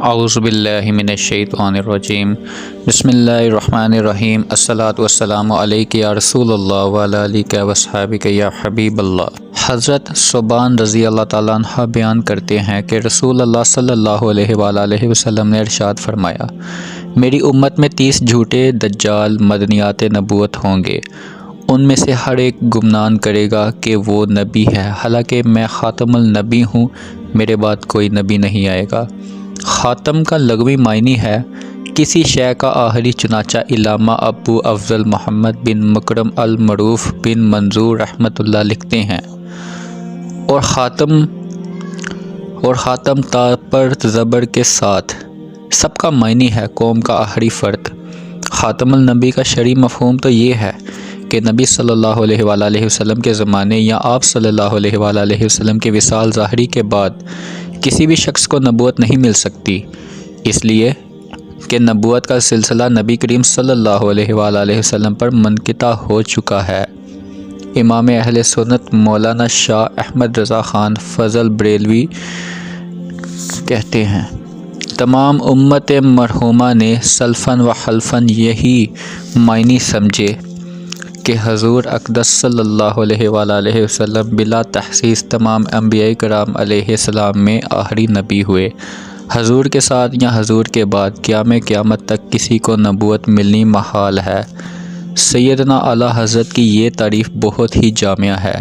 اعوذ باللہ من الشیطان الرجیم بسم اللہ الرحمن الرحیم الصلاۃ والسلام علیک یا رسول اللہ وعلی آلک واصحابک یا حبیب اللہ۔ حضرت ثوبان رضی اللہ تعالیٰ عنہ بیان کرتے ہیں کہ رسول اللہ صلی اللہ علیہ وآلہ وسلم نے ارشاد فرمایا، میری امت میں 30 جھوٹے دجال مدنیات نبوت ہوں گے، ان میں سے ہر ایک گمنان کرے گا کہ وہ نبی ہے، حالانکہ میں خاتم النبی ہوں، میرے بعد کوئی نبی نہیں آئے گا۔ خاتم کا لغوی معنی ہے کسی شے کا آخری، چنانچہ علامہ ابو افضل محمد بن مکرم المعروف بن منظور رحمۃ اللہ لکھتے ہیں، اور خاتم تا پر زبر کے ساتھ سب کا معنی ہے قوم کا آخری فرد۔ خاتم النبی کا شرعی مفہوم تو یہ ہے کہ نبی صلی اللہ علیہ وآلہ وسلم کے زمانے یا آپ صلی اللہ علیہ وآلہ وسلم کے وصال ظاہری کے بعد کسی بھی شخص کو نبوت نہیں مل سکتی، اس لیے کہ نبوت کا سلسلہ نبی کریم صلی اللہ علیہ وآلہ وسلم پر منقطع ہو چکا ہے۔ امام اہل سنت مولانا شاہ احمد رضا خان فضل بریلوی کہتے ہیں، تمام امت مرحومہ نے سلفاً و خلفاً یہی معنی سمجھے کہ حضور اقدس صلی اللہ علیہ وآلہ وسلم بلا تخصیص تمام انبیاء کرام علیہ السلام میں آخری نبی ہوئے۔ حضور کے ساتھ یا حضور کے بعد قیامت تک کسی کو نبوت ملنی محال ہے۔ سیدنا اعلیٰ حضرت کی یہ تعریف بہت ہی جامع ہے،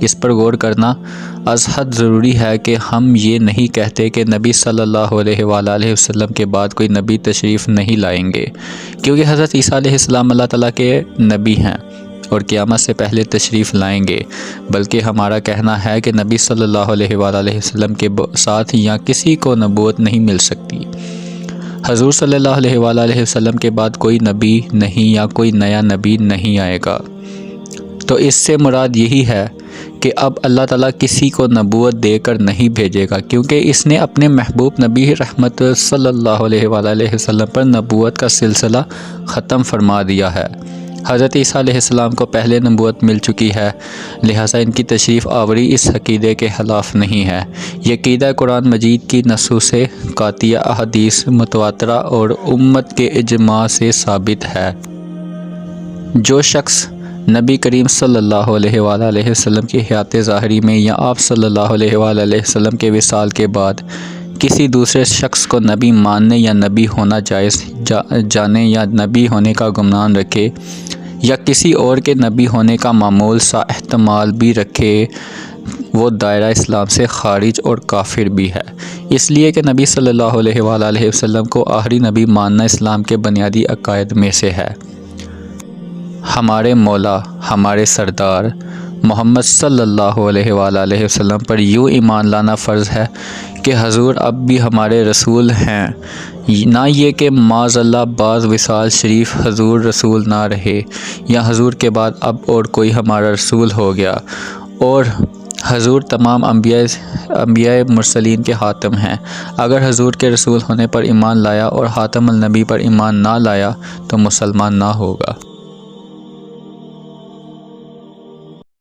اس پر غور کرنا از حد ضروری ہے کہ ہم یہ نہیں کہتے کہ نبی صلی اللہ علیہ وآلہ وسلم کے بعد کوئی نبی تشریف نہیں لائیں گے، کیونکہ حضرت عیسیٰ علیہ السلام اللہ تعالیٰ کے نبی ہیں اور قیامت سے پہلے تشریف لائیں گے، بلکہ ہمارا کہنا ہے کہ نبی صلی اللہ علیہ وآلہ وسلم کے ساتھ یا کسی کو نبوت نہیں مل سکتی۔ حضور صلی اللہ علیہ وآلہ وسلم کے بعد کوئی نبی نہیں یا کوئی نیا نبی نہیں آئے گا، تو اس سے مراد یہی ہے کہ اب اللہ تعالیٰ کسی کو نبوت دے کر نہیں بھیجے گا، کیونکہ اس نے اپنے محبوب نبی رحمت صلی اللہ علیہ وآلہ وسلم پر نبوت کا سلسلہ ختم فرما دیا ہے۔ حضرت عیسیٰ علیہ السلام کو پہلے نبوت مل چکی ہے، لہٰذا ان کی تشریف آوری اس عقیدے کے خلاف نہیں ہے۔ یہ عقیدہ قرآن مجید کی نصوص قاطعہ، احادیث متواترہ اور امت کے اجماع سے ثابت ہے۔ جو شخص نبی کریم صلی اللہ علیہ وآلہ وسلم کی حیات ظاہری میں یا آپ صلی اللہ علیہ وآلہ وسلم کے وصال کے بعد کسی دوسرے شخص کو نبی ماننے یا نبی ہونا جائز جانے یا نبی ہونے کا گمان رکھے یا کسی اور کے نبی ہونے کا معمول سا احتمال بھی رکھے، وہ دائرہ اسلام سے خارج اور کافر بھی ہے، اس لیے کہ نبی صلی اللہ علیہ وآلہ وسلم کو آخری نبی ماننا اسلام کے بنیادی عقائد میں سے ہے۔ ہمارے مولا، ہمارے سردار محمد صلی اللہ علیہ وآلہ وسلم پر یوں ایمان لانا فرض ہے کہ حضور اب بھی ہمارے رسول ہیں، نہ یہ کہ معاذ اللہ بعض وصال شریف حضور رسول نہ رہے یا حضور کے بعد اب اور کوئی ہمارا رسول ہو گیا، اور حضور تمام انبیاء مرسلین کے خاتم ہیں۔ اگر حضور کے رسول ہونے پر ایمان لایا اور خاتم النبی پر ایمان نہ لایا تو مسلمان نہ ہوگا۔